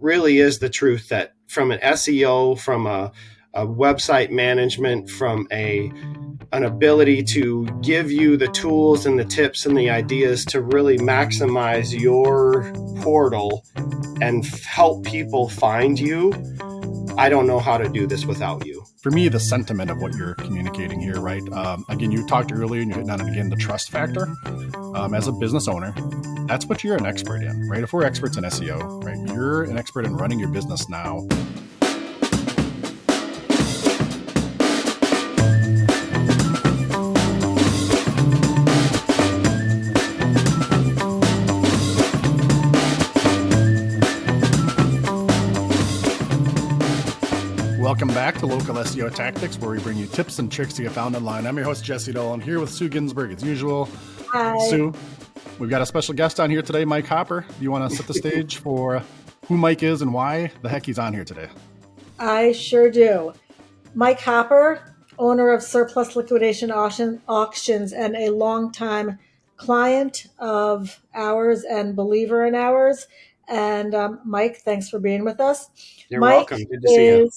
really is the truth that from an SEO, from a website management, from an ability to give you the tools and the tips and the ideas to really maximize your portal and help people find you. I don't know how to do this without you. For me, the sentiment of what you're communicating here, right? Again, you talked earlier and you're hitting on it again, the trust factor. As a business owner, that's what you're an expert in, right? If we're experts in SEO, right, you're an expert in running your business now. Welcome back to Local SEO Tactics, where we bring you tips and tricks to get found online. I'm your host, Jesse Dolan, here with Sue Ginsburg, as usual. Hi. Sue, we've got a special guest on here today, Mike Hopper. Do you want to set the stage for who Mike is and why the heck he's on here today? I sure do. Mike Hopper, owner of Surplus Liquidation Auctions and a longtime client of ours and believer in ours. And Mike, thanks for being with us. You're Mike welcome. Good to see you.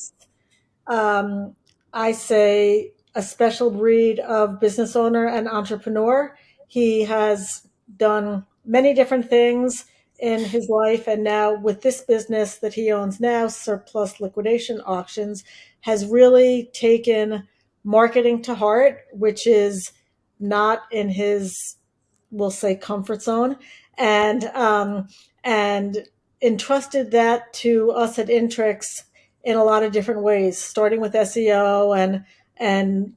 I say, a special breed of business owner and entrepreneur. He has done many different things in his life, and now with this business that he owns now, Surplus Liquidation Auctions, has really taken marketing to heart, which is not in his, we'll say, comfort zone, and entrusted that to us at Intrix in a lot of different ways, starting with SEO and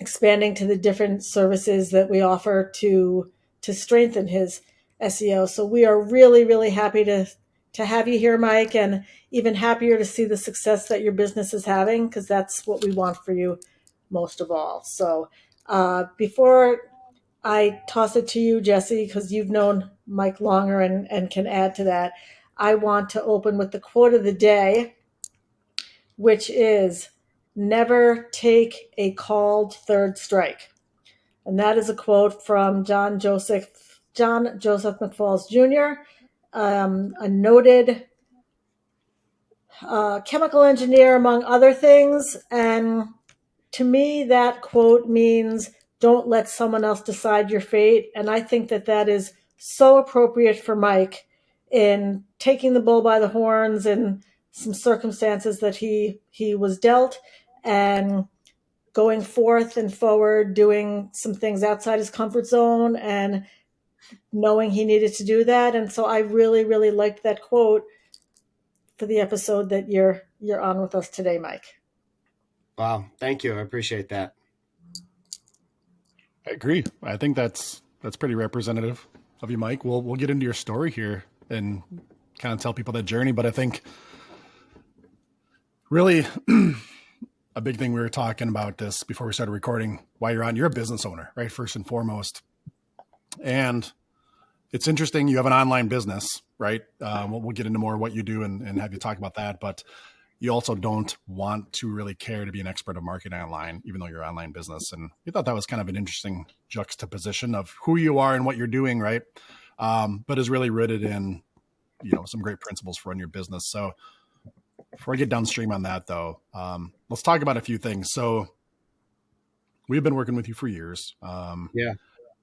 expanding to the different services that we offer to strengthen his SEO. So we are really, really happy to have you here, Mike, and even happier to see the success that your business is having, because that's what we want for you most of all. So before I toss it to you, Jesse, because you've known Mike longer and can add to that, I want to open with the quote of the day, which is, "Never take a called third strike." And that is a quote from John Joseph McFalls Jr., a noted chemical engineer, among other things. And to me, that quote means don't let someone else decide your fate. And I think that is so appropriate for Mike in taking the bull by the horns in some circumstances that he was dealt, and going forth and forward, doing some things outside his comfort zone and knowing he needed to do that. And so I really, really liked that quote for the episode that you're on with us today, Mike. Wow. Thank you. I appreciate that. I agree. I think that's pretty representative of you, Mike. We'll get into your story here and kind of tell people that journey. But I think really a big thing we were talking about this before we started recording, why you're on, you're a business owner, right? First and foremost. And it's interesting. You have an online business, right? We'll get into more what you do and have you talk about that. But you also don't want to really care to be an expert of marketing online, even though you're an online business. And we thought that was kind of an interesting juxtaposition of who you are and what you're doing, right? But is really rooted in, some great principles for running your business. So before I get downstream on that, though, let's talk about a few things. So we've been working with you for years. Yeah.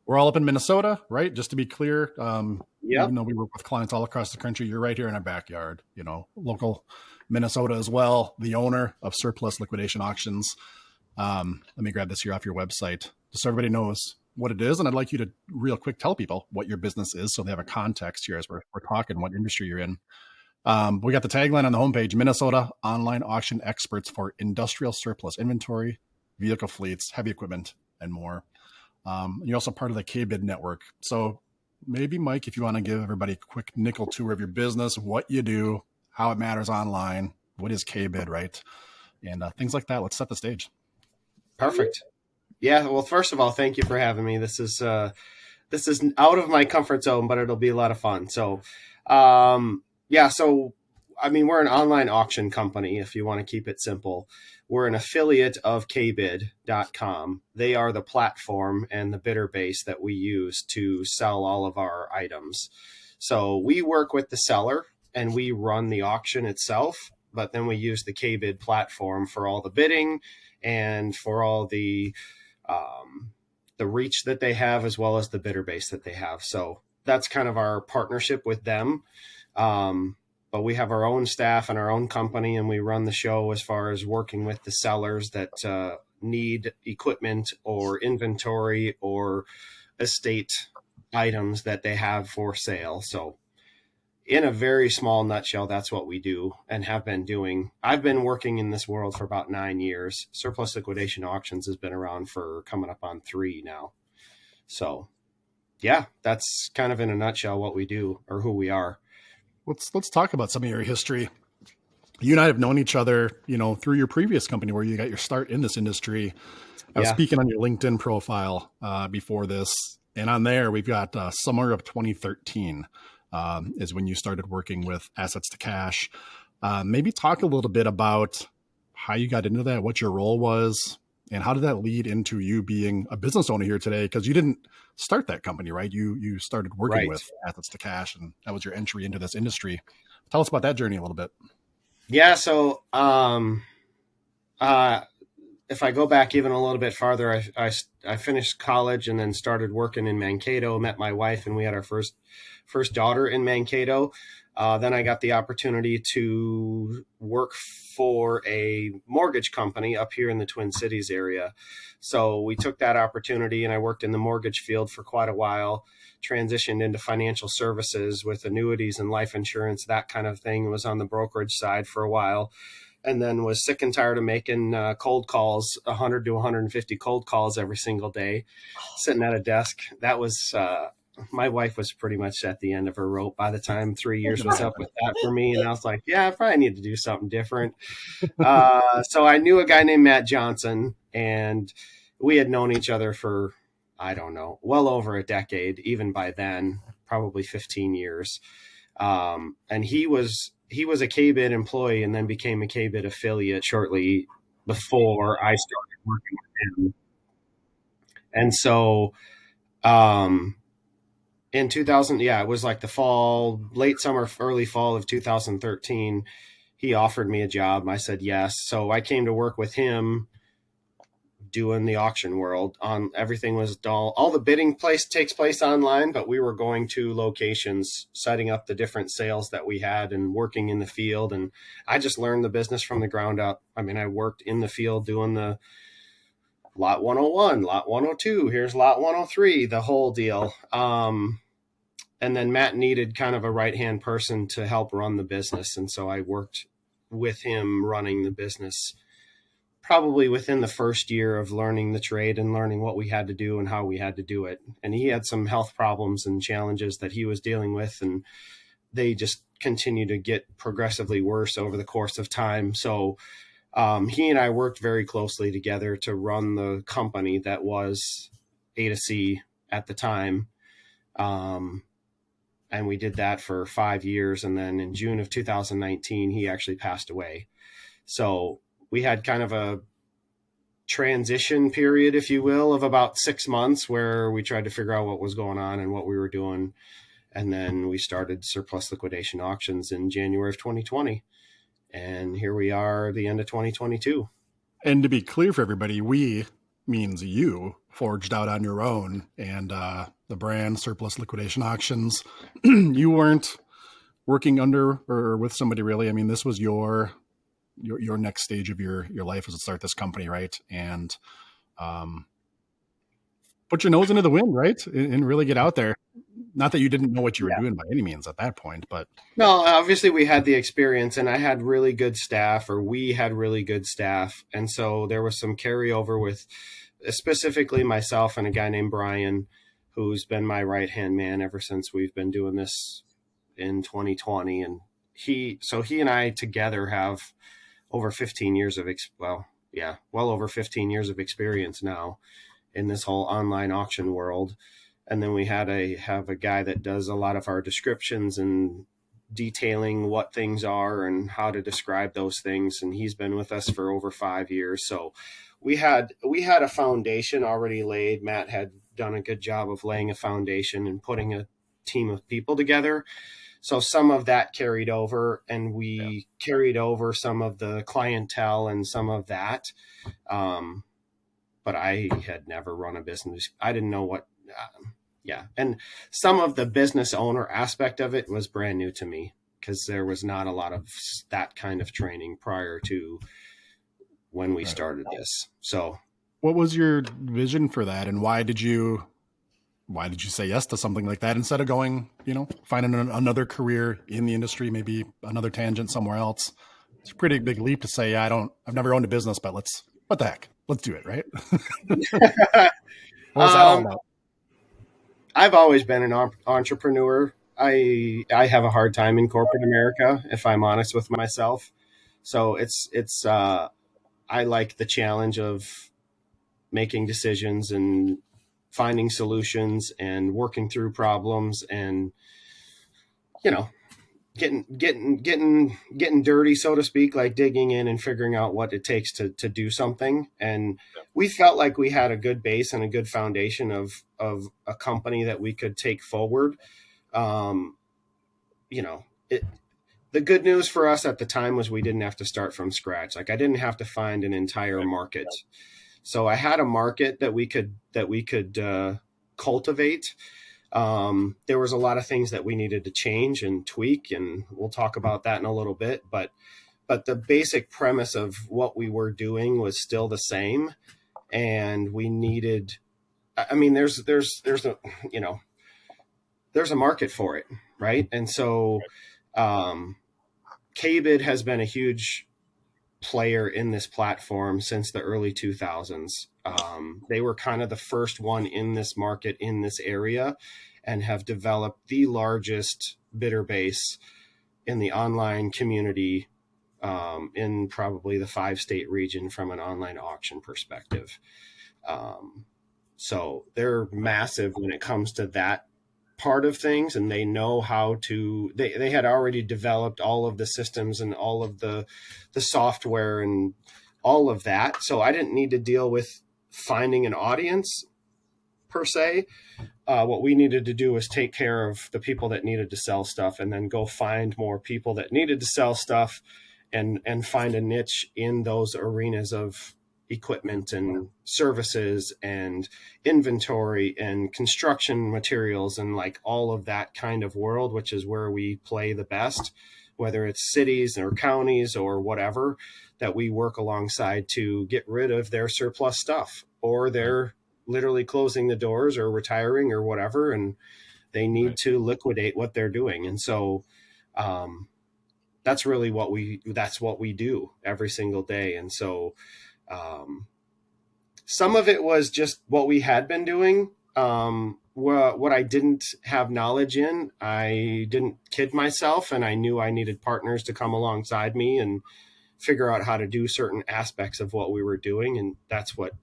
We're all up in Minnesota, right? Just to be clear, Yeah. even though we work with clients all across the country, you're right here in our backyard, local Minnesota as well, the owner of Surplus Liquidation Auctions. Let me grab this here off your website just so everybody knows what it is. And I'd like you to real quick tell people what your business is so they have a context here as we're talking what industry you're in. We got the tagline on the homepage: Minnesota online auction experts for industrial surplus inventory, vehicle fleets, heavy equipment, and more. You're also part of the KBID network. So maybe, Mike, if you want to give everybody a quick nickel tour of your business, what you do, how it matters online, what is KBID, right? And things like that. Let's set the stage. Perfect. Yeah. Well, first of all, thank you for having me. This is out of my comfort zone, but it'll be a lot of fun. So, we're an online auction company, if you want to keep it simple. We're an affiliate of kbid.com. They are the platform and the bidder base that we use to sell all of our items. So we work with the seller and we run the auction itself, but then we use the KBid platform for all the bidding and for all the reach that they have, as well as the bidder base that they have. So that's kind of our partnership with them. But we have our own staff and our own company, and we run the show as far as working with the sellers that need equipment or inventory or estate items that they have for sale. So in a very small nutshell, that's what we do and have been doing. I've been working in this world for about 9 years. Surplus liquidation auctions has been around for coming up on 3 now. So yeah, that's kind of in a nutshell what we do or who we are. Let's talk about some of your history. You and I have known each other, through your previous company where you got your start in this industry. I was speaking on your LinkedIn profile before this, and on there we've got summer of 2013 is when you started working with Assets to Cash. Maybe talk a little bit about how you got into that, what your role was, and how did that lead into you being a business owner here today? Because you didn't start that company, right? You started working with Assets to Cash, and that was your entry into this industry. Tell us about that journey a little bit. Yeah. So if I go back even a little bit farther, I finished college and then started working in Mankato, met my wife, and we had our first daughter in Mankato. Then I got the opportunity to work for a mortgage company up here in the Twin Cities area. So we took that opportunity, and I worked in the mortgage field for quite a while, transitioned into financial services with annuities and life insurance, that kind of thing. Was on the brokerage side for a while, and then was sick and tired of making cold calls, 100 to 150 cold calls every single day, sitting at a desk. That was my wife was pretty much at the end of her rope by the time 3 years was up with that for me. And I was like, yeah, I probably need to do something different. So I knew a guy named Matt Johnson, and we had known each other for, I don't know, well over a decade, even by then, probably 15 years. And he was a KBid employee and then became a KBid affiliate shortly before I started working with him. And so, in 2000, it was like the fall, late summer, early fall of 2013, he offered me a job. I said yes. So I came to work with him doing the auction world. On everything was dull. All the bidding takes place online, but we were going to locations, setting up the different sales that we had and working in the field. And I just learned the business from the ground up. I mean, I worked in the field doing the lot 101, lot 102, here's lot 103, the whole deal. And then Matt needed kind of a right-hand person to help run the business. And so I worked with him running the business probably within the first year of learning the trade and learning what we had to do and how we had to do it. And he had some health problems and challenges that he was dealing with, and they just continue to get progressively worse over the course of time. So he and I worked very closely together to run the company that was A2C at the time. And we did that for 5 years. And then in June of 2019, he actually passed away. So we had kind of a transition period, if you will, of about 6 months where we tried to figure out what was going on and what we were doing. And then we started Surplus Liquidation Auctions in January of 2020. And here we are, the end of 2022. And to be clear for everybody, we means you forged out on your own, and the brand Surplus Liquidation Auctions, you weren't working under or with somebody really. I mean, this was your next stage of your life was to start this company, right? And put your nose into the wind, right? And really get out there. Not that you didn't know what you were doing by any means at that point, but no, obviously we had the experience, and I had really good staff, or we had really good staff. And so there was some carryover with specifically myself and a guy named Brian, who's been my right-hand man ever since we've been doing this in 2020. And he and I together have over 15 years of, well over 15 years of experience now in this whole online auction world. And then we have a guy that does a lot of our descriptions and detailing what things are and how to describe those things. And he's been with us for over 5 years. So we had a foundation already laid. Matt had done a good job of laying a foundation and putting a team of people together. So some of that carried over, and we carried over some of the clientele and some of that. But I had never run a business. I didn't know what, and some of the business owner aspect of it was brand new to me because there was not a lot of that kind of training prior to when we started this. So what was your vision for that, and why did you say yes to something like that instead of going, finding another career in the industry, maybe another tangent somewhere else? It's a pretty big leap to say, I've never owned a business, but what the heck? Let's do it, right? What was that all about? I've always been an entrepreneur. I have a hard time in corporate America, if I'm honest with myself. So I like the challenge of making decisions and finding solutions and working through problems and, getting dirty, so to speak, like digging in and figuring out what it takes to do something. And we felt like we had a good base and a good foundation of a company that we could take forward. The good news for us at the time was we didn't have to start from scratch. Like I didn't have to find an entire market. So I had a market that we could cultivate. There was a lot of things that we needed to change and tweak, and we'll talk about that in a little bit. But the basic premise of what we were doing was still the same, and we needed. I mean, there's a there's a market for it, right? And so, KBID has been a huge player in this platform since the early 2000s. They were kind of the first one in this market, in this area, and have developed the largest bidder base in the online community in probably the 5-state region from an online auction perspective. So they're massive when it comes to that part of things, and they know how to, they had already developed all of the systems and all of the software and all of that. So I didn't need to deal with finding an audience per se. What we needed to do was take care of the people that needed to sell stuff, and then go find more people that needed to sell stuff and find a niche in those arenas of equipment and services and inventory and construction materials and like all of that kind of world, which is where we play the best, whether it's cities or counties or whatever, that we work alongside to get rid of their surplus stuff, or they're literally closing the doors or retiring or whatever, and they need to liquidate what they're doing. And so that's really what we do every single day. And so some of it was just what we had been doing. What I didn't have knowledge in, I didn't kid myself, and I knew I needed partners to come alongside me and figure out how to do certain aspects of what we were doing. And that's what,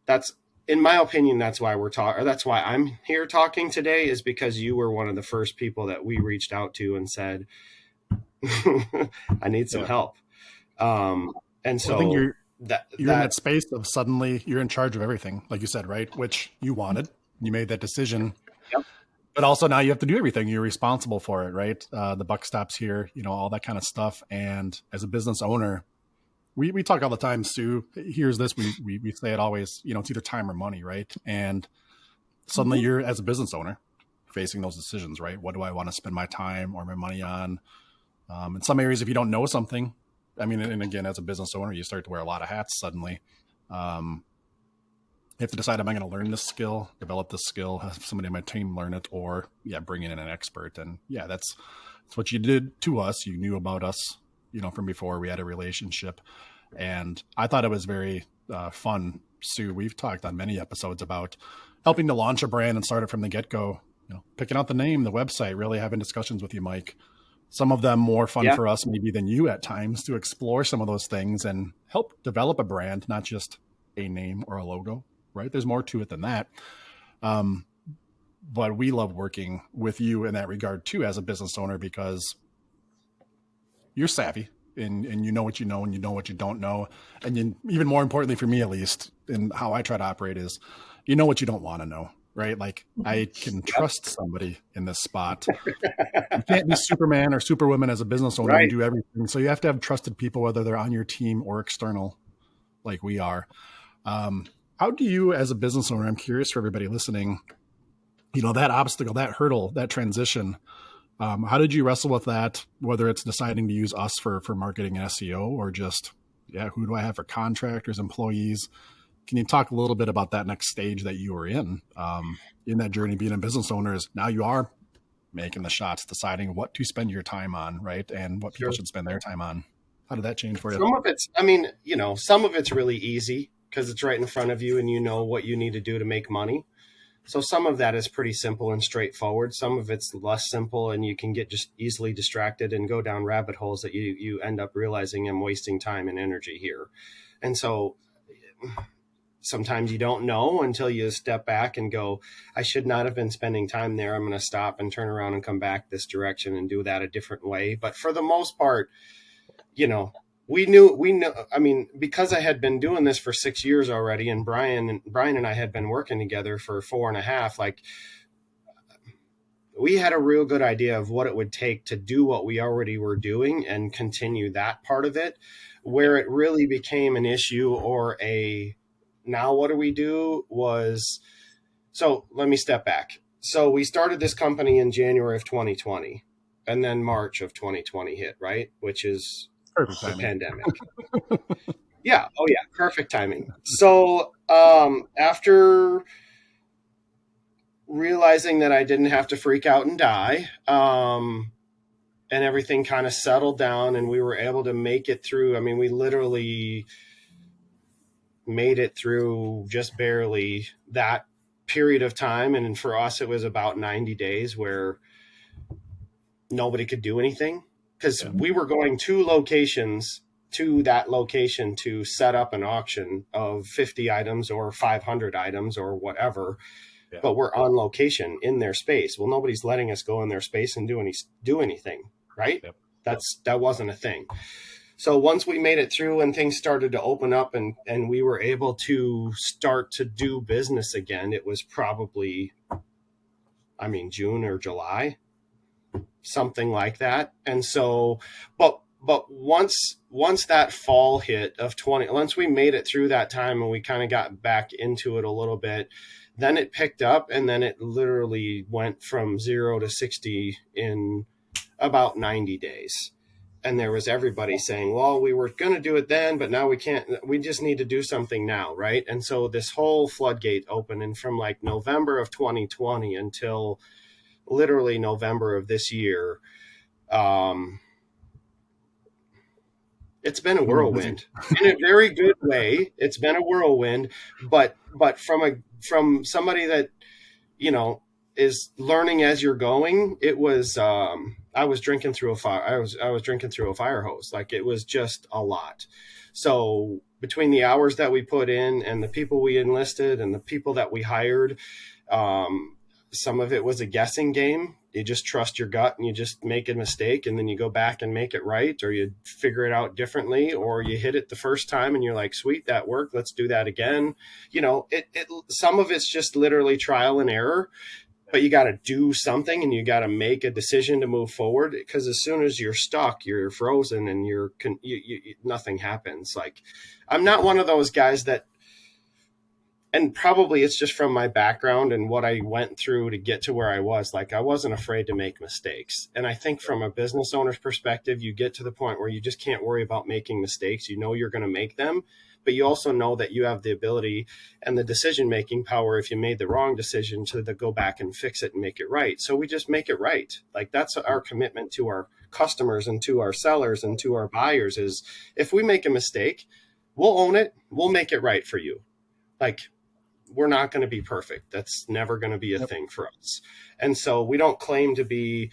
that's, in my opinion, that's why that's why I'm here talking today, is because you were one of the first people that we reached out to and said, I need some help. And so I think you're in that space of suddenly you're in charge of everything, like you said, right? Which you wanted, you made that decision, but also now you have to do everything. You're responsible for it, right? The buck stops here, all that kind of stuff. And as a business owner, we talk all the time, Stu. Here's this, we say it always, it's either time or money, right? And suddenly you're, as a business owner, facing those decisions, right? What do I want to spend my time or my money on? In some areas, if you don't know something, and again, as a business owner, you start to wear a lot of hats suddenly. You have to decide, am I going to learn this skill, develop this skill, have somebody on my team learn it, or bring in an expert. And that's what you did to us. You knew about us, from before. We had a relationship, and I thought it was very fun. Sue, we've talked on many episodes about helping to launch a brand and start it from the get-go, picking out the name, the website, really having discussions with you, Mike. Some of them more fun for us maybe than you at times, to explore some of those things and help develop a brand, not just a name or a logo, right? There's more to it than that. But we love working with you in that regard too, as a business owner, because you're savvy and you know what you know and you know what you don't know. And even more importantly for me, at least, in how I try to operate, is you know what you don't want to know, right? Like I can trust somebody in this spot. You can't be Superman or Superwoman as a business owner and Right. do everything. So you have to have trusted people, whether they're on your team or external, like we are. How do you, as a business owner, I'm curious for everybody listening, that obstacle, that hurdle, that transition, how did you wrestle with that, whether it's deciding to use us for marketing and SEO or just, who do I have for contractors, employees? Can you talk a little bit about that next stage that you were in that journey, being a business owner? Is now you are making the shots, deciding what to spend your time on, right? And what people Sure. should spend their time on. How did that change for you? Some of it's, I mean, some of it's really easy because it's right in front of you and you know what you need to do to make money. So some of that is pretty simple and straightforward. Some of it's less simple and you can get just easily distracted and go down rabbit holes that you end up realizing I'm wasting time and energy here. And so sometimes you don't know until you step back and go, I should not have been spending time there. I'm going to stop and turn around and come back this direction and do that a different way. But for the most part, we knew, I mean, because I had been doing this for 6 years already, and Brian and I had been working together for 4.5, like we had a real good idea of what it would take to do what we already were doing and continue that part of it. Where it really became an issue or now what do we do was, so let me step back. So we started this company in January of 2020 and then March of 2020 hit, right? Which is Perfect the timing. pandemic. Yeah. Oh yeah. Perfect timing. So, after realizing that I didn't have to freak out and die, and everything kind of settled down and we were able to make it through. I mean, we literally made it through just barely that period of time. And for us, it was about 90 days where nobody could do anything because we were going to that location to set up an auction of 50 items or 500 items or whatever. Yeah. But we're on location in their space. Well, nobody's letting us go in their space and do anything, right? Yep. That wasn't a thing. So once we made it through and things started to open up and we were able to start to do business again, it was probably, June or July, something like that. And so, but once that fall hit of 20, once we made it through that time and we kind of got back into it a little bit, then it picked up and then it literally went from 0 to 60 in about 90 days. And there was everybody saying, well, we were going to do it then, but now we can't, we just need to do something now. Right. And so this whole floodgate opened, and from like November of 2020 until literally November of this year, it's been a whirlwind in a very good way. It's been a whirlwind, but from somebody that, is learning as you're going, it was, I was drinking through a fire. I was drinking through a fire hose. Like it was just a lot. So between the hours that we put in and the people we enlisted and the people that we hired, some of it was a guessing game. You just trust your gut and you just make a mistake and then you go back and make it right, or you figure it out differently, or you hit it the first time and you're like, sweet, that worked. Let's do that again. Some of it's just literally trial and error. But you got to do something and you got to make a decision to move forward, because as soon as you're stuck, you're frozen and nothing happens. Like, I'm not one of those guys that, and probably it's just from my background and what I went through to get to where I was. Like, I wasn't afraid to make mistakes. And I think from a business owner's perspective, you get to the point where you just can't worry about making mistakes. You know you're going to make them, but you also know that you have the ability and the decision-making power, if you made the wrong decision, to go back and fix it and make it right. So we just make it right. Like, that's our commitment to our customers and to our sellers and to our buyers is, if we make a mistake, we'll own it. We'll make it right for you. Like, we're not going to be perfect. That's never going to be a thing for us. And so we don't claim to be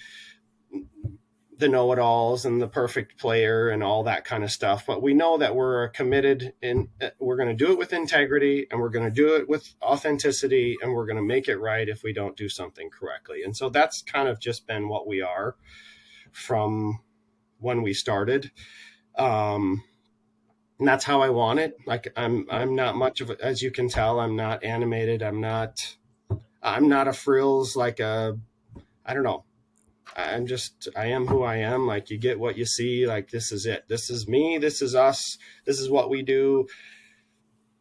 the know-it-alls and the perfect player and all that kind of stuff, but we know that we're committed and we're going to do it with integrity, and we're going to do it with authenticity, and we're going to make it right if we don't do something correctly. And so that's kind of just been what we are from when we started. And that's how I want it. Like, I'm not much of a, as you can tell, I'm not animated. I'm I'm not a frills, like I don't know. I am who I am. Like, you get what you see. Like, this is it. This is me. This is us. This is what we do.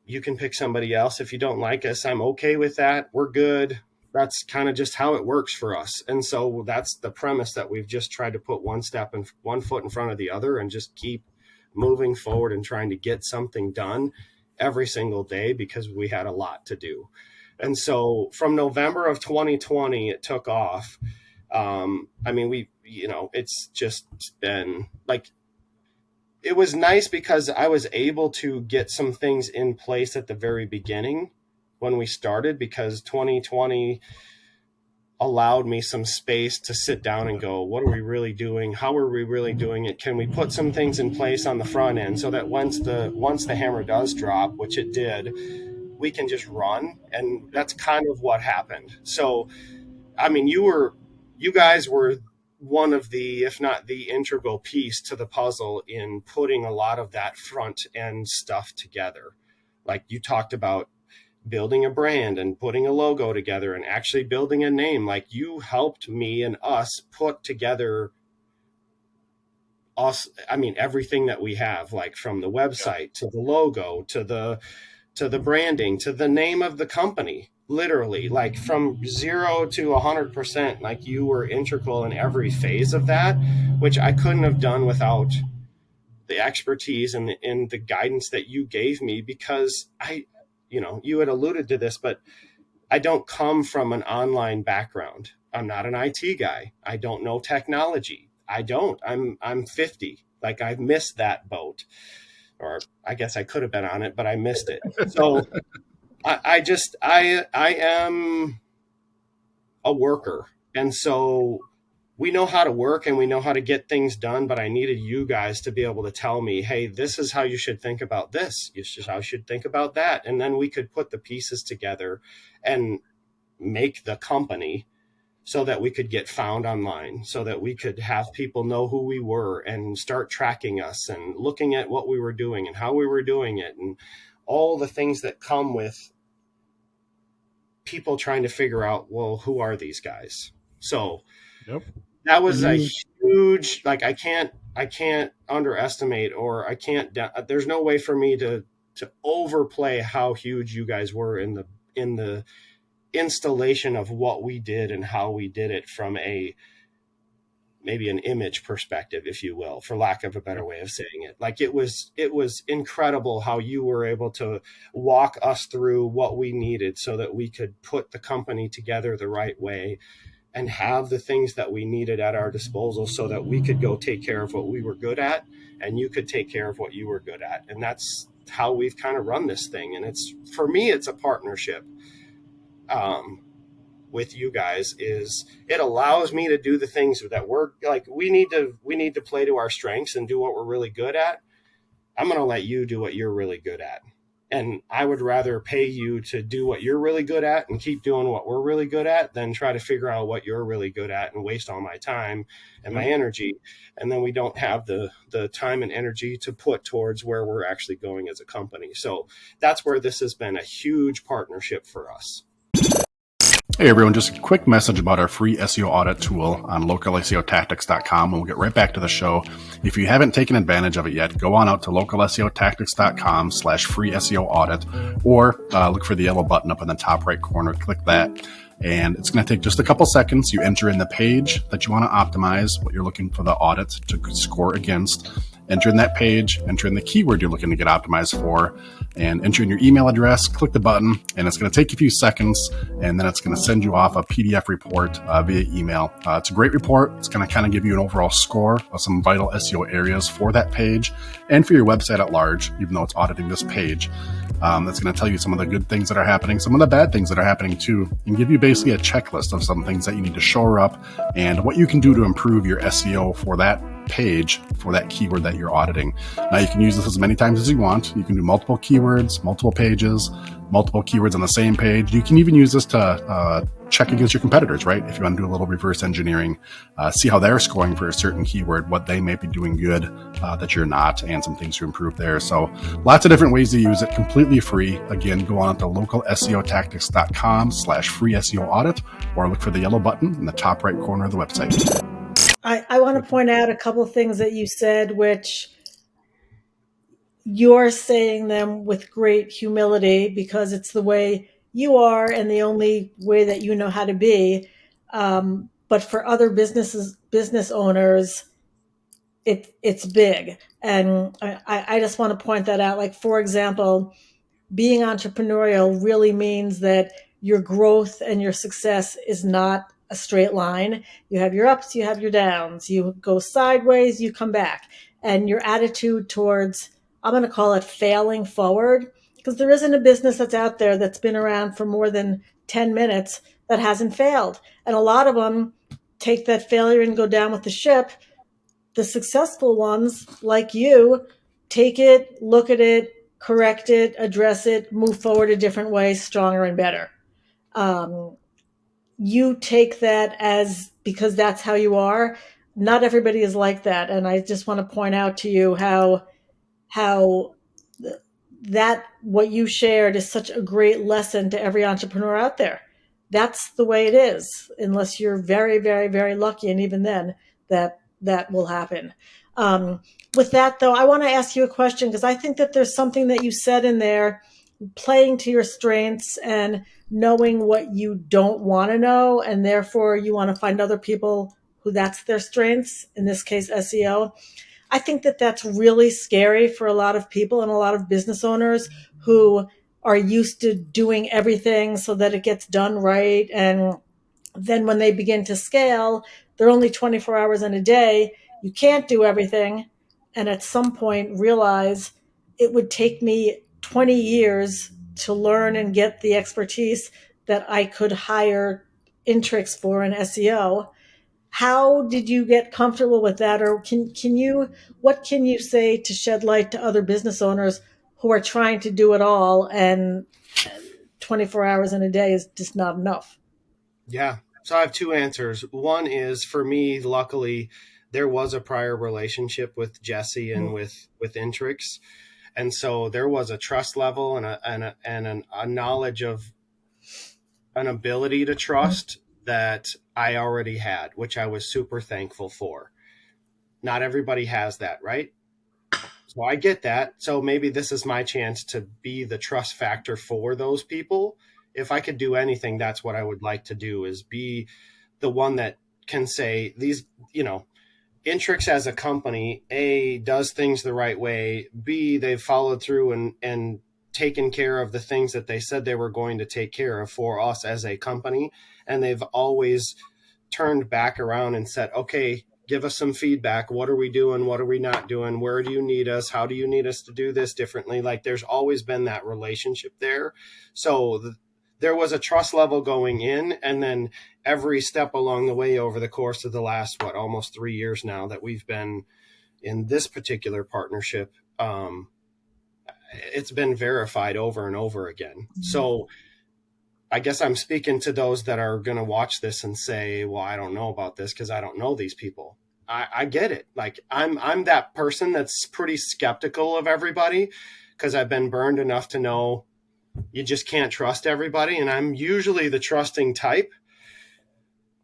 You can pick somebody else. If you don't like us, I'm okay with that. We're good. That's kind of just how it works for us. And so that's the premise, that we've just tried to put one foot in front of the other and just keep moving forward and trying to get something done every single day, because we had a lot to do. And so from November of 2020, it took off. It's just been like, it was nice because I was able to get some things in place at the very beginning when we started, because 2020 allowed me some space to sit down and go, what are we really doing? How are we really doing it? Can we put some things in place on the front end so that once the hammer does drop, which it did, we can just run? And that's kind of what happened. So, I mean, you guys were one of the, if not the integral piece to the puzzle in putting a lot of that front end stuff together. Like, you talked about building a brand and putting a logo together and actually building a name. Like, you helped me and us put together everything that we have, like from the website to the logo to the branding to the name of the company. Literally, like from 0 to 100%, like, you were integral in every phase of that, which I couldn't have done without the expertise and the guidance that you gave me, because you had alluded to this, but I don't come from an online background. I'm not an IT guy. I don't know technology. I'm 50. Like, I've missed that boat, or I guess I could have been on it, but I missed it. So I am a worker. And so we know how to work and we know how to get things done, but I needed you guys to be able to tell me, hey, this is how you should think about this. This is how you should think about that. And then we could put the pieces together and make the company so that we could get found online, so that we could have people know who we were and start tracking us and looking at what we were doing and how we were doing it, and all the things that come with people trying to figure out, well, who are these guys? So that was a huge, like, I can't underestimate, or there's no way for me to overplay how huge you guys were in the installation of what we did and how we did it from maybe an image perspective, if you will, for lack of a better way of saying it. Like, it was incredible how you were able to walk us through what we needed so that we could put the company together the right way and have the things that we needed at our disposal so that we could go take care of what we were good at and you could take care of what you were good at. And that's how we've kind of run this thing. And for me, it's a partnership. With you guys, it allows me to do the things that we're like, we need to play to our strengths and do what we're really good at. I'm going to let you do what you're really good at. And I would rather pay you to do what you're really good at and keep doing what we're really good at than try to figure out what you're really good at and waste all my time and my energy. And then we don't have the time and energy to put towards where we're actually going as a company. So that's where this has been a huge partnership for us. Hey everyone, just a quick message about our free SEO audit tool on localseotactics.com, and we'll get right back to the show. If you haven't taken advantage of it yet, go on out to localseotactics.com/free SEO audit, or look for the yellow button up in the top right corner, click that. And it's going to take just a couple seconds. You enter in the page that you want to optimize, what you're looking for the audit to score against. Enter in that page, enter in the keyword you're looking to get optimized for, and enter in your email address, click the button, and it's going to take you a few seconds, and then it's going to send you off a PDF report via email. It's a great report. It's going to kind of give you an overall score of some vital SEO areas for that page and for your website at large, even though it's auditing this page. That's going to tell you some of the good things that are happening, some of the bad things that are happening too, and give you basically a checklist of some things that you need to shore up and what you can do to improve your SEO for that page for that keyword that you're auditing. Now you can use this as many times as you want. You can do multiple keywords, multiple pages, multiple keywords on the same page. You can even use this to check against your competitors, right? If you want to do a little reverse engineering, see how they're scoring for a certain keyword, what they may be doing good that you're not, and some things to improve there. So lots of different ways to use it, completely free. Again, go on to localseotactics.com/free SEO audit, or look for the yellow button in the top right corner of the website. I want to point out a couple of things that you said, which you're saying them with great humility because it's the way you are and the only way that you know how to be. But for other business owners, it's big. And I just want to point that out. Like, for example, being entrepreneurial really means that your growth and your success is not a straight line. You have your ups, you have your downs, you go sideways, you come back. And your attitude towards, I'm going to call it failing forward, because there isn't a business that's out there that's been around for more than 10 minutes that hasn't failed. And a lot of them take that failure and go down with the ship. The successful ones, like you, take it, look at it, correct it, address it, move forward a different way, stronger and better. You take that as because that's how you are. Not everybody is like that, and I just want to point out to you how that what you shared is such a great lesson to every entrepreneur out there. That's the way it is, unless you're very, very, very lucky, and even then, that will happen. With that, though, I want to ask you a question because I think that there's something that you said in there, playing to your strengths and knowing what you don't want to know, and therefore you want to find other people who that's their strengths, in this case, SEO. I think that that's really scary for a lot of people and a lot of business owners who are used to doing everything so that it gets done right. And then when they begin to scale, they're only 24 hours in a day. You can't do everything. And at some point realize it would take me 20 years to learn and get the expertise that I could hire Intrix for in SEO. How did you get comfortable with that? Or what can you say to shed light to other business owners who are trying to do it all and 24 hours in a day is just not enough? Yeah. So I have two answers. One is, for me, luckily, there was a prior relationship with Jesse and with Intrix. And so there was a trust level and a knowledge of an ability to trust that I already had, which I was super thankful for. Not everybody has that, right? So I get that. So maybe this is my chance to be the trust factor for those people. If I could do anything, that's what I would like to do, is be the one that can say these, Intrix as a company, A, does things the right way. B, they've followed through and taken care of the things that they said they were going to take care of for us as a company. And they've always turned back around and said, okay, give us some feedback. What are we doing? What are we not doing? Where do you need us? How do you need us to do this differently? Like, there's always been that relationship there. So there was a trust level going in, and then every step along the way over the course of the last, almost 3 years now that we've been in this particular partnership, it's been verified over and over again. So I guess I'm speaking to those that are going to watch this and say, well, I don't know about this because I don't know these people. I get it. Like, I'm that person that's pretty skeptical of everybody because I've been burned enough to know you just can't trust everybody. And I'm usually the trusting type.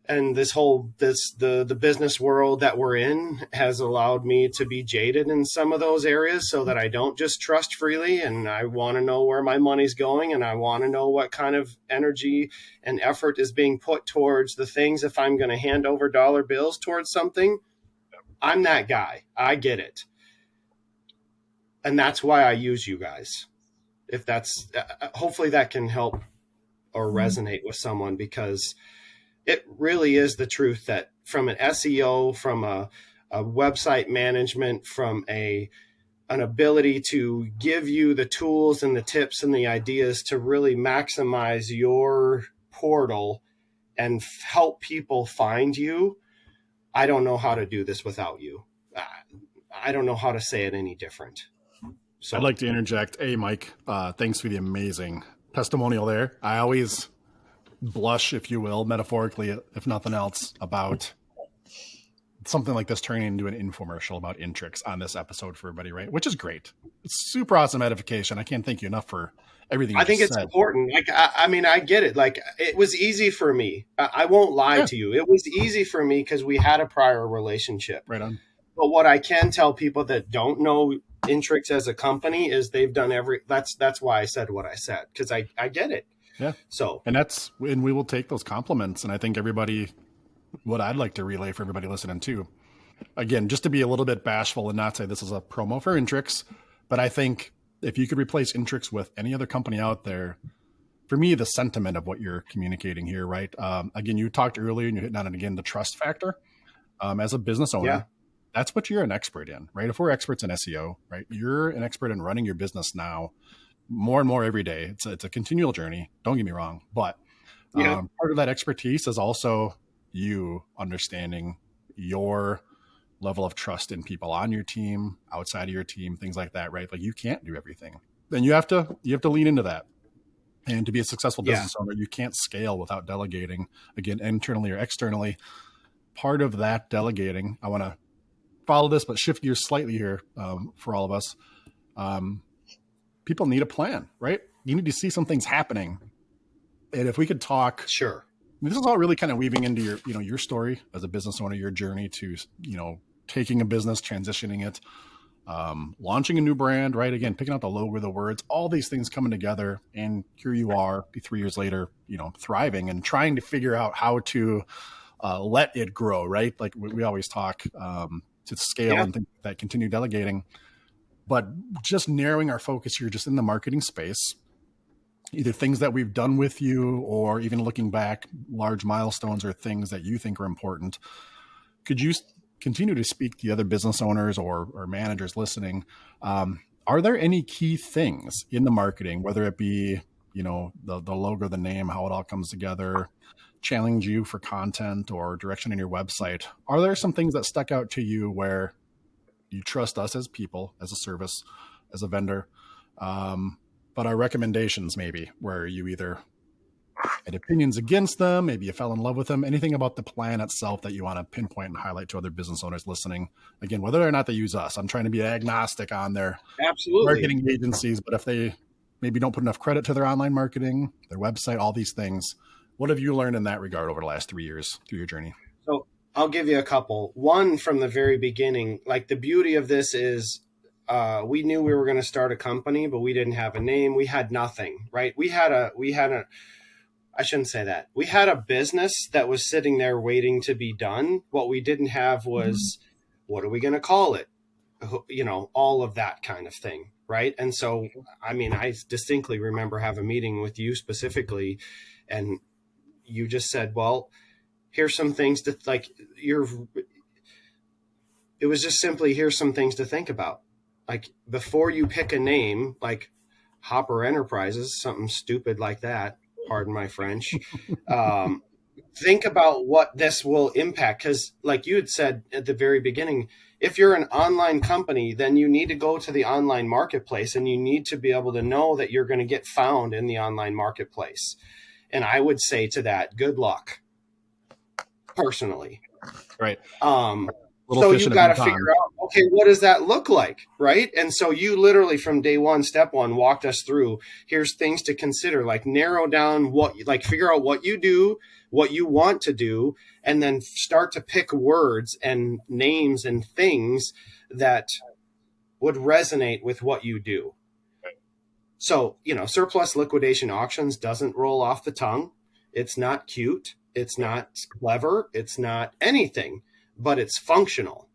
And the business world that we're in has allowed me to be jaded in some of those areas so that I don't just trust freely. And I want to know where my money's going, and I want to know what kind of energy and effort is being put towards the things. If I'm going to hand over dollar bills towards something, I'm that guy. I get it. And that's why I use you guys. If that's, hopefully that can help or resonate with someone, because it really is the truth that from an SEO, from a website management, from an ability to give you the tools and the tips and the ideas to really maximize your portal and help people find you, I don't know how to do this without you. I don't know how to say it any different. So I'd like to interject. Hey, Mike, thanks for the amazing testimonial there. I always blush, if you will, metaphorically, if nothing else, about something like this turning into an infomercial about Intrix on this episode for everybody, right? Which is great. It's super awesome edification. I can't thank you enough for everything you I think just it's said. important. Like, I mean, I get it. Like, it was easy for me. I won't lie to you. It was easy for me because we had a prior relationship. Right on. But what I can tell people that don't know Intrix as a company is they've done that's why I said what I said, because I get it. Yeah. So, and we will take those compliments. And I think what I'd like to relay for everybody listening too, again, just to be a little bit bashful and not say this is a promo for Intrix, but I think if you could replace Intrix with any other company out there, for me, the sentiment of what you're communicating here, right? Again, you talked earlier and you're hitting on it again, the trust factor. As a business owner, that's what you're an expert in, right? If we're experts in SEO, right? You're an expert in running your business now more and more every day. It's a continual journey. Don't get me wrong. But part of that expertise is also you understanding your level of trust in people on your team, outside of your team, things like that, right? Like you can't do everything. Then you have to lean into that. And to be a successful business owner, you can't scale without delegating, again, internally or externally. Part of that delegating, I want to follow this, but shift gears slightly here for all of us. People need a plan, right? You need to see some things happening. And if we could talk, sure. This is all really kind of weaving into your story as a business owner, your journey to, taking a business, transitioning it, launching a new brand, right? Again, picking out the logo, the words, all these things coming together. And here you are 3 years later, thriving and trying to figure out how to let it grow, right? Like we always talk to scale and things like that, continue delegating. But just narrowing our focus here, just in the marketing space, either things that we've done with you or even looking back, large milestones or things that you think are important. Could you continue to speak to the other business owners or managers listening? Are there any key things in the marketing, whether it be, the logo, the name, how it all comes together, challenge you for content or direction in your website? Are there some things that stuck out to you where you trust us as people, as a service, as a vendor, but our recommendations maybe where you either had opinions against them, maybe you fell in love with them, anything about the plan itself that you want to pinpoint and highlight to other business owners listening? Again, whether or not they use us, I'm trying to be agnostic on their marketing agencies, but if they maybe don't put enough credit to their online marketing, their website, all these things, what have you learned in that regard over the last 3 years through your journey? So I'll give you a couple. One, from the very beginning, like the beauty of this is we knew we were going to start a company, but we didn't have a name. We had nothing, right? I shouldn't say that. We had a business that was sitting there waiting to be done. What we didn't have was, what are we going to call it? All of that kind of thing. Right. And so, I mean, I distinctly remember having a meeting with you specifically, and you just said, well, here's some things to it was just simply, here's some things to think about. Like before you pick a name, like Hopper Enterprises, something stupid like that, pardon my French, think about what this will impact. Because like you had said at the very beginning, if you're an online company, then you need to go to the online marketplace and you need to be able to know that you're going to get found in the online marketplace. And I would say to that, good luck, personally. Right. So you got to figure out, okay, what does that look like? Right. And so you literally from day one, step one, walked us through, here's things to consider, like narrow down figure out what you do, what you want to do, and then start to pick words and names and things that would resonate with what you do. So, surplus liquidation auctions doesn't roll off the tongue. It's not cute. It's not clever. It's not anything, but it's functional.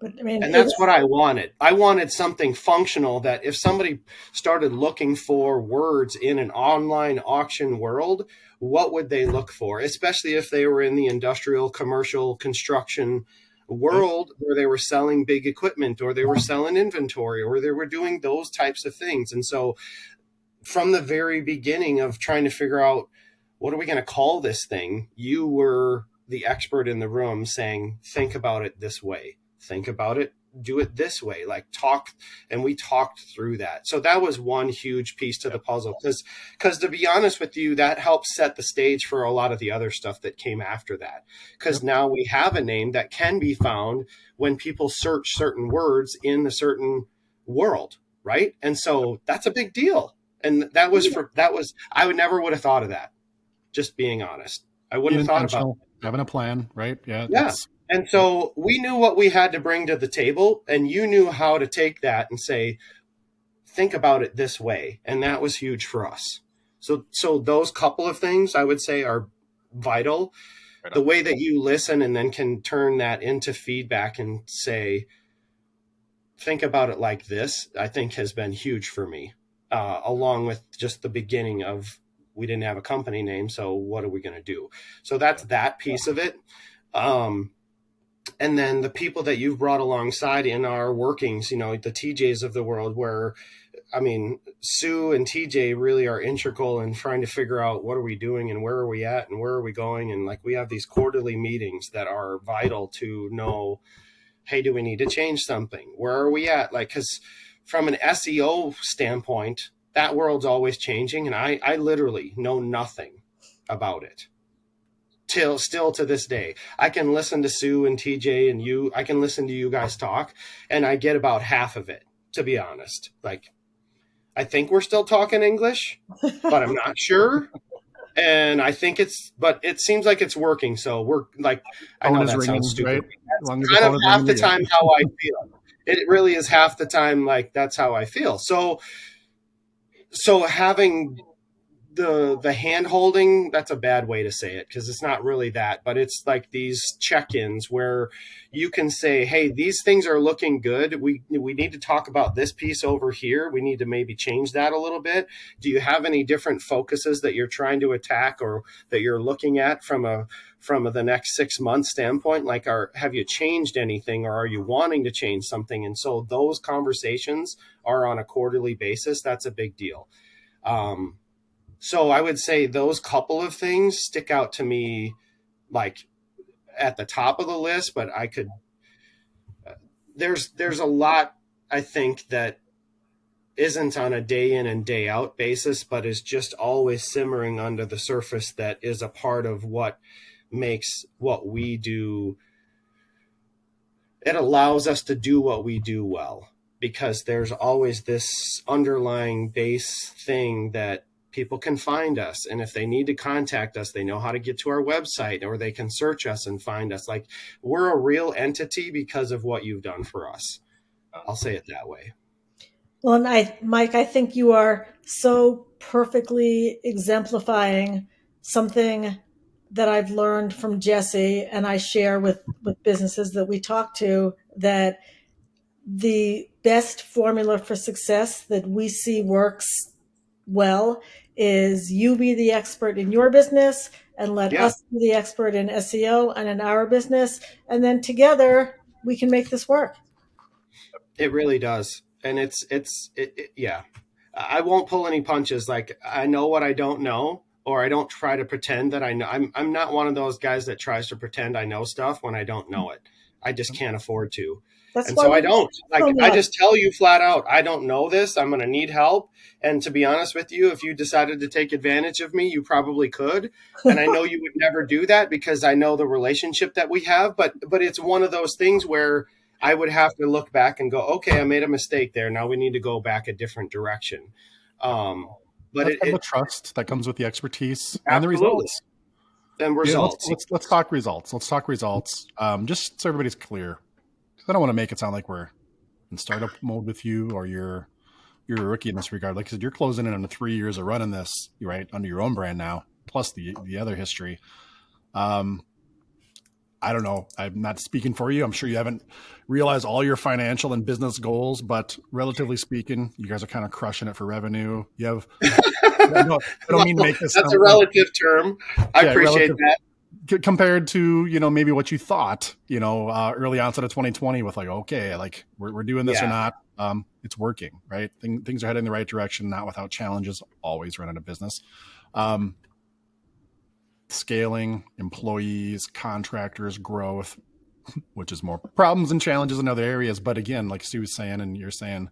But, I mean, and that's what I wanted. I wanted something functional that if somebody started looking for words in an online auction world, what would they look for? Especially if they were in the industrial, commercial, construction world where they were selling big equipment or they were selling inventory or they were doing those types of things. And so from the very beginning of trying to figure out, what are we going to call this thing? You were the expert in the room saying, think about it this way. think about it, do it this way, like talk. And we talked through that. So that was one huge piece to the puzzle, because to be honest with you, that helps set the stage for a lot of the other stuff that came after that, because now we have a name that can be found when people search certain words in a certain world, right? And so that's a big deal. And that was I would have thought of that, just being honest. I wouldn't have thought about having a plan, right? Yeah. And so we knew what we had to bring to the table, and you knew how to take that and say, think about it this way. And that was huge for us. So those couple of things I would say are vital. Right. The way that you listen and then can turn that into feedback and say, think about it like this, I think has been huge for me, along with just the beginning of, we didn't have a company name, so what are we going to do? So that's that piece of it. And then the people that you've brought alongside in our workings, the TJs of the world, where, I mean, Sue and TJ really are integral in trying to figure out what are we doing and where are we at and where are we going. And like, we have these quarterly meetings that are vital to know, hey, do we need to change something? Where are we at? Like, because from an SEO standpoint, that world's always changing. And I literally know nothing about it. Still to this day, I can listen to Sue and TJ and you. I can listen to you guys talk, and I get about half of it, to be honest. Like, I think we're still talking English, but I'm not sure. And I think but it seems like it's working. So we're like, I know that sounds stupid. Right? That's kind of half the time how I feel. It really is half the time. Like, that's how I feel. So having the hand holding, that's a bad way to say it, because it's not really that, but it's like these check-ins where you can say, hey, these things are looking good. We need to talk about this piece over here. We need to maybe change that a little bit. Do you have any different focuses that you're trying to attack or that you're looking at from the next 6 months standpoint? Like, have you changed anything, or are you wanting to change something? And so those conversations are on a quarterly basis. That's a big deal. So I would say those couple of things stick out to me, like at the top of the list, but I could, there's a lot, I think, that isn't on a day in and day out basis, but is just always simmering under the surface, that is a part of what makes what we do. It allows us to do what we do well, because there's always this underlying base thing that people can find us. And if they need to contact us, they know how to get to our website, or they can search us and find us. Like, we're a real entity because of what you've done for us. I'll say it that way. Well, and Mike, I think you are so perfectly exemplifying something that I've learned from Jesse, and I share with businesses that we talk to, that the best formula for success that we see works well is you be the expert in your business and let us be the expert in SEO and in our business. And then together we can make this work. It really does. And yeah, I won't pull any punches. Like, I know what I don't know, or I don't try to pretend that I know. I'm not one of those guys that tries to pretend I know stuff when I don't know it. I just can't afford to. And so I don't. Like, I just tell you flat out, I don't know this. I'm going to need help. And to be honest with you, if you decided to take advantage of me, you probably could. And I know you would never do that, because I know the relationship that we have. But it's one of those things where I would have to look back and go, okay, I made a mistake there. Now we need to go back a different direction. But the trust that comes with the expertise and the results. And results. Let's talk results. Let's talk results. Just so everybody's clear. I don't want to make it sound like we're in startup mode with you, or you're a rookie in this regard. Like I said, you're closing in on 3 years of running this, right, under your own brand now, plus the other history. I don't know. I'm not speaking for you. I'm sure you haven't realized all your financial and business goals, but relatively speaking, you guys are kind of crushing it for revenue. You have, I don't mean to make this. That's a relative term. I appreciate that. Compared to, maybe what you thought, early onset of 2020 with like, okay, like we're doing this or not. It's working, right? Things are heading in the right direction, not without challenges, always running a business. Scaling, employees, contractors, growth, which is more problems and challenges in other areas. But again, like Stu was saying, and you're saying,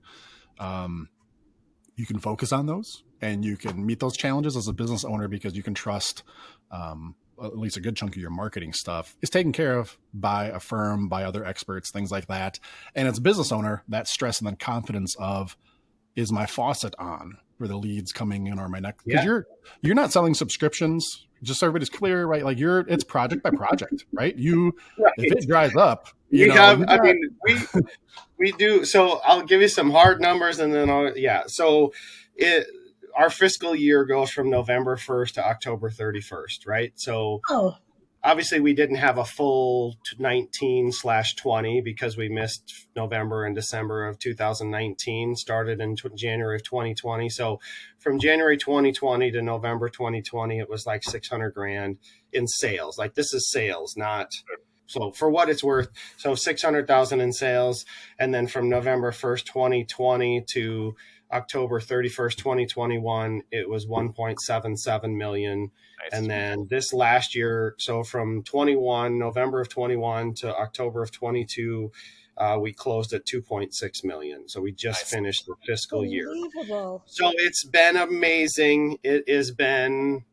you can focus on those and you can meet those challenges as a business owner because you can trust at least a good chunk of your marketing stuff is taken care of by a firm, by other experts, things like that. And as a business owner, that stress and then confidence of, is my faucet on for the leads coming in or my next, because you're not selling subscriptions, just so everybody's clear, right? Like it's project by project, right? Right. If it dries up, we do. So I'll give you some hard numbers and then So our fiscal year goes from November 1st to October 31st, right? So obviously we didn't have a full 19/20 because we missed November and December of 2019, started in January of 2020. So from January 2020 to November 2020, it was like 600 grand in sales. Like this is sales, not... So for what it's worth, so 600,000 in sales. And then from November 1st, 2020 to October 31st, 2021, it was 1.77 million. Nice. And then this last year, so from November of 21 to October of 22, we closed at 2.6 million. So we just finished the fiscal year. So it's been amazing. It has been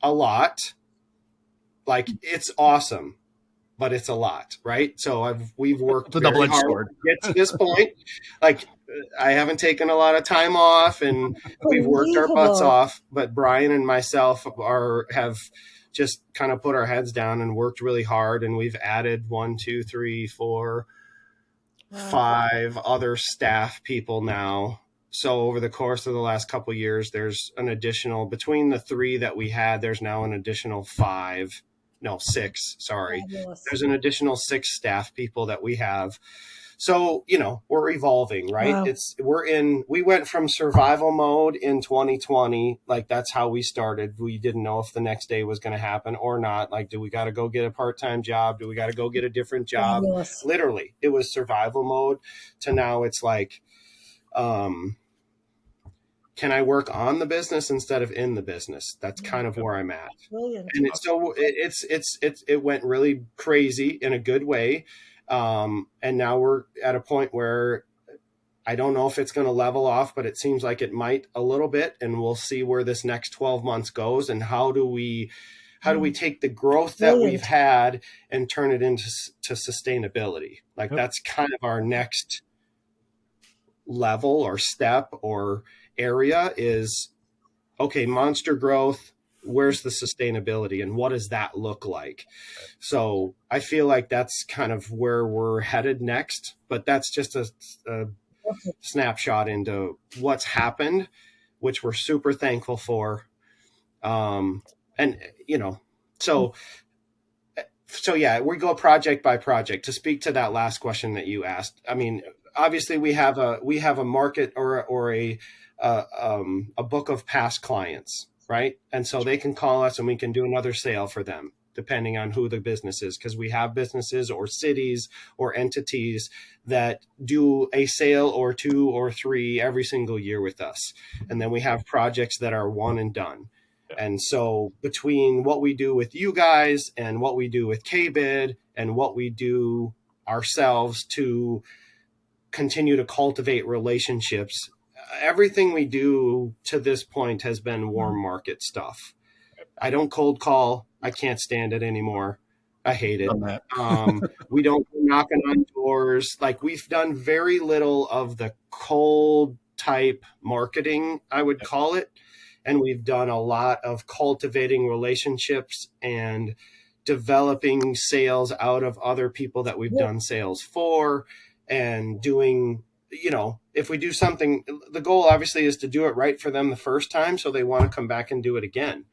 a lot. Like it's awesome. But it's a lot, right? So we've worked very hard to get to this point. Like I haven't taken a lot of time off, and we've worked our butts off. But Brian and myself have just kind of put our heads down and worked really hard. And we've added 5 other staff people now. So over the course of the last couple of years, there's an additional, between the 3 that we had, there's now an additional 6, sorry. There's an additional 6 staff people that we have. So, we're evolving, right? Wow. We went from survival mode in 2020. Like that's how we started. We didn't know if the next day was going to happen or not. Like, do we got to go get a part-time job? Do we got to go get a different job? Yes. Literally, it was survival mode to now it's like, can I work on the business instead of in the business? That's kind of where I'm at. Brilliant. And it went really crazy in a good way. And now we're at a point where I don't know if it's going to level off, but it seems like it might a little bit. And we'll see where this next 12 months goes. And how do we take the growth that we've had and turn it into sustainability? Like that's kind of our next level or step or area is, okay, monster growth, where's the sustainability and what does that look like? So I feel like that's kind of where we're headed next, but that's just a snapshot into what's happened, which we're super thankful for. So yeah, we go project by project. To speak to that last question that you asked, I mean, obviously we have a market or a book of past clients, right? And so they can call us and we can do another sale for them, depending on who the business is, because we have businesses or cities or entities that do a sale or 2 or 3 every single year with us. And then we have projects that are one and done. And so between what we do with you guys and what we do with KBID and what we do ourselves to continue to cultivate relationships, everything we do to this point has been warm market stuff. I don't cold call. I can't stand it anymore. I hate it. We don't go knocking on doors. Like we've done very little of the cold type marketing, I would call it. And we've done a lot of cultivating relationships and developing sales out of other people that we've done sales for, and doing, if we do something, the goal obviously is to do it right for them the first time, so they want to come back and do it again.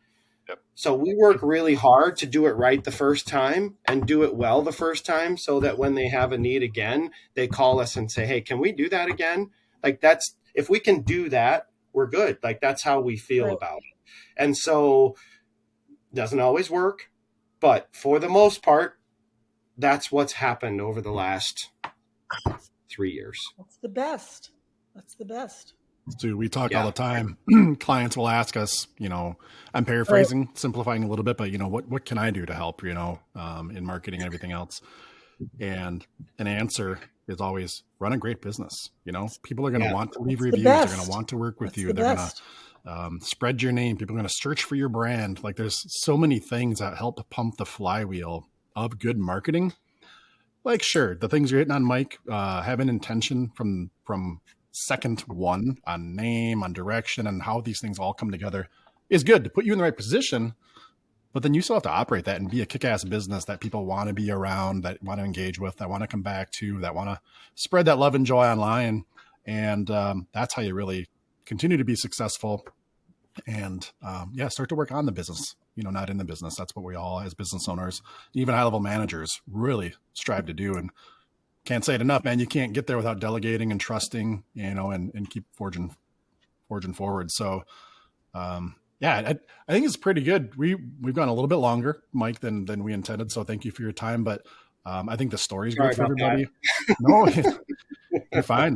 Yep. So we work really hard to do it right the first time and do it well the first time, so that when they have a need again, they call us and say, hey, can we do that again? Like if we can do that, we're good. Like that's how we feel about it. And so it doesn't always work, but for the most part, that's what's happened over the last 3 years. That's the best. So we talk all the time. Clients will ask us, I'm paraphrasing, simplifying a little bit, but what can I do to help, in marketing and everything else? And an answer is always run a great business. You know, people are going to want to leave It's the reviews. They're going best. to want to work with That's you. the They're best. going to spread your name. People are going to search for your brand. Like there's so many things that help to pump the flywheel of good marketing. Like, sure, the things you're hitting on, Mike, have an intention from second one on name, on direction, and how these things all come together is good to put you in the right position. But then you still have to operate that and be a kick-ass business that people want to be around, that want to engage with, that want to come back to, that want to spread that love and joy online. And that's how you really continue to be successful. And start to work on the business, not in the business. That's what we all, as business owners, even high-level managers, really strive to do. And can't say it enough, man. You can't get there without delegating and trusting, and keep forging forward. So, I think it's pretty good. We've gone a little bit longer, Mike, than we intended. So thank you for your time. But I think the story's Sorry good for about everybody. that. No, you're fine.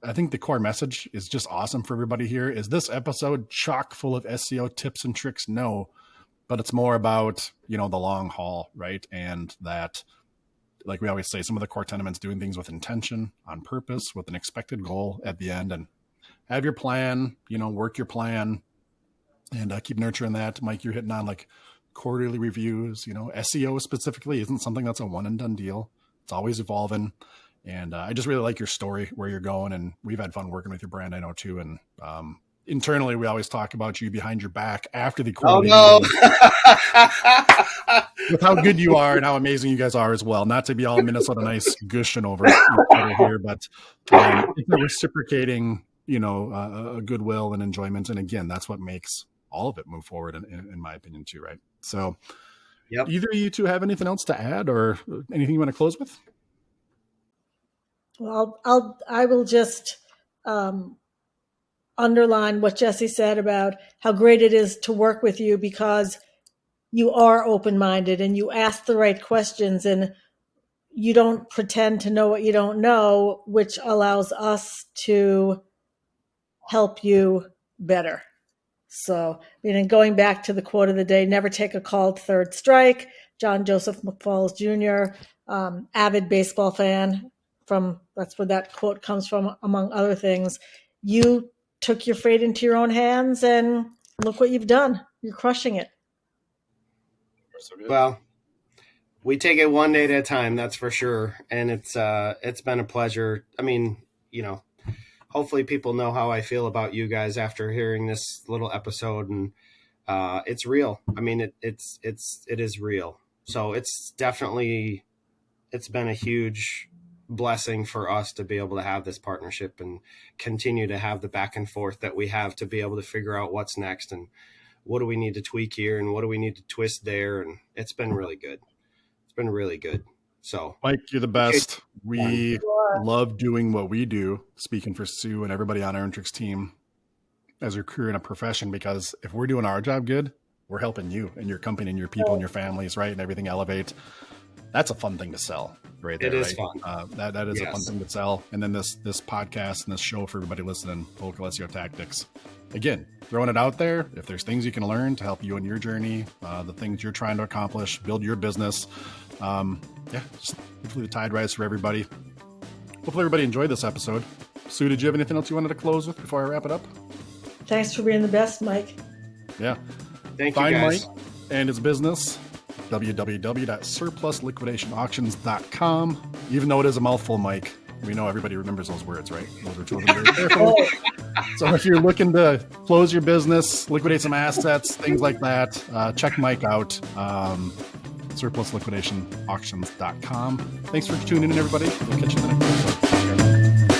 I think the core message is just awesome for everybody here. Is this episode chock full of SEO tips and tricks? No, but it's more about, the long haul, right? And that, like we always say, some of the core tenements, doing things with intention, on purpose, with an expected goal at the end, and have your plan, work your plan, and keep nurturing that. Mike, you're hitting on like quarterly reviews. SEO specifically isn't something that's a one and done deal. It's always evolving. And I just really like your story, where you're going. And we've had fun working with your brand, I know, too. And internally, we always talk about you behind your back after the quarterly meeting, with how good you are and how amazing you guys are as well. Not to be all Minnesota nice gushing over each other here, but it's a reciprocating, a goodwill and enjoyment. And again, that's what makes all of it move forward, in my opinion, too, right? So Either of you two have anything else to add, or anything you want to close with? Well, I will just underline what Jesse said about how great it is to work with you, because you are open-minded and you ask the right questions, and you don't pretend to know what you don't know, which allows us to help you better. So, going back to the quote of the day, never take a called third strike. John Joseph McFalls Jr., avid baseball fan, that's where that quote comes from, among other things. You took your fate into your own hands, and look what you've done. You're crushing it. So good. Well, we take it one day at a time, that's for sure. And it's been a pleasure. I mean, hopefully people know how I feel about you guys after hearing this little episode, and it's real. I mean, it is real. So it's been a huge blessing for us to be able to have this partnership and continue to have the back and forth that we have, to be able to figure out what's next and what do we need to tweak here and what do we need to twist there. And it's been really good. It's been really good. So, Mike, you're the best. We love doing what we do, speaking for Sue and everybody on our Intrix team, as your career and a profession, because if we're doing our job good, we're helping you and your company and your people and your families, right? And everything elevate. That's a fun thing to sell right there. It is right? fun. That is a fun thing to sell. And then this podcast and this show for everybody listening, Local SEO Tactics. Again, throwing it out there. If there's things you can learn to help you in your journey, the things you're trying to accomplish, build your business. Just hopefully the tide rise for everybody. Hopefully everybody enjoyed this episode. Sue, did you have anything else you wanted to close with before I wrap it up? Thanks for being the best, Mike. Yeah. Thank Find you, guys. Mike and his business, www.surplusliquidationsauctions.com. Even though it is a mouthful, Mike, we know everybody remembers those words, right? Those are chosen very carefully. So if you're looking to close your business, liquidate some assets, things like that, check Mike out. surplusliquidationauctions.com. Thanks for tuning in, everybody. We'll catch you in the next episode.